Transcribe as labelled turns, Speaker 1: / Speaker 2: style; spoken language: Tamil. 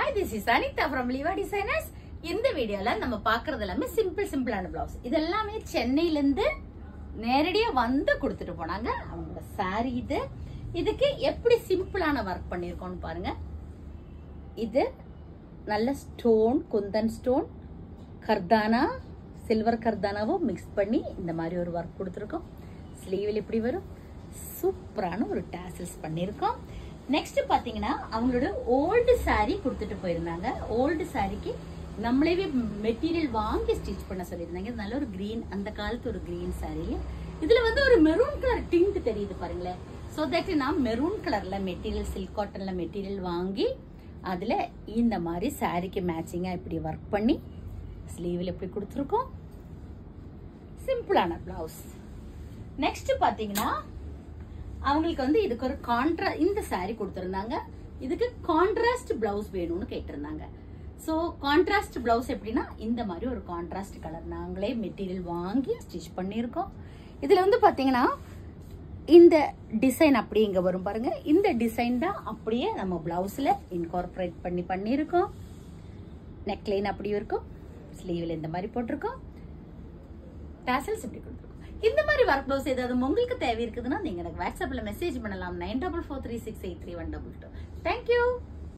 Speaker 1: Hi, this is Anita from Liva Designers. இந்த வீடியோல நம்ம பார்க்கிறது எல்லாமே சிம்பிளான பிளவுஸ். இதெல்லாமே சென்னையில இருந்து நேரடியா வந்து கொடுத்துட்டு போனாங்க. அவங்க saree இது. இதுக்கு எப்படி சிம்பிளான வர்க் பண்ணிருக்கோம்னு பாருங்க. இது நல்ல ஸ்டோன், குந்தன் ஸ்டோன், கர்தானா, சில்வர் கர்தானாவோ மிக்ஸ் பண்ணி இந்த மாதிரி ஒரு வர்க் கொடுத்துருக்கோம். ஸ்லீவில் இப்படி வரும். சூப்பரான ஒரு டாசல்ஸ் பண்ணிருக்கோம். நெக்ஸ்ட் பாத்தீங்கன்னா அவங்களோட ஓல்டு saree கொடுத்துட்டு போயிருந்தாங்க. ஓல்டு சாரிக்கு நம்மளே மெட்டீரியல் வாங்கி ஸ்டிச் பண்ண சொல்லியிருந்தாங்க. நல்ல ஒரு கிரீன், அந்த காலத்து ஒரு கிரீன் saree. இதுல வந்து ஒரு மெரூன் கலர் டிண்ட் தெரியுது பாருங்களேன். சோ தட் நான் மெரூன் கலர்ல மெட்டீரியல், சில்க் காட்டன்ல மெட்டீரியல் வாங்கி அதுல இந்த மாதிரி சாரிக்கு மேட்சிங்கா இப்படி ஒர்க் பண்ணி ஸ்லீவ்ல இப்படி கொடுத்துருக்கோம். சிம்பிளான பிளவுஸ். நெக்ஸ்ட் பாத்தீங்கன்னா அவங்களுக்கு வந்து இதுக்கு ஒரு இந்த saree கொடுத்திருந்தாங்க. இதுக்கு கான்ட்ராஸ்ட் பிளவுஸ் வேணும்னு கேட்டிருந்தாங்க. சோ கான்ட்ராஸ்ட் பிளவுஸ் எப்படின்னா இந்த மாதிரி ஒரு கான்ட்ராஸ்ட் கலர் நாங்களே மெட்டீரியல் வாங்கி ஸ்டிச் பண்ணியிருக்கோம். இதுல வந்து பாத்தீங்கன்னா இந்த டிசைன் அப்படியே இங்க வரும் பாருங்க. இந்த டிசைன் தான் அப்படியே நம்ம பிளவுஸ்ல இன்கார்பரேட் பண்ணிருக்கோம். நெக்லைன் அப்படி இருக்கும். ஸ்லீவ்ல இந்த மாதிரி போட்டிருக்கோம். டாசல்ஸ் இப்படி கொடுத்துருக்கோம். இந்த மாதிரி ஒர்க் பிளவுஸ் ஏதாவது உங்களுக்கு தேவை இருக்குதுன்னா நீங்க எனக்கு வாட்ஸ்அப்ல மெசேஜ் பண்ணலாம். 9443683122. தேங்க்யூ.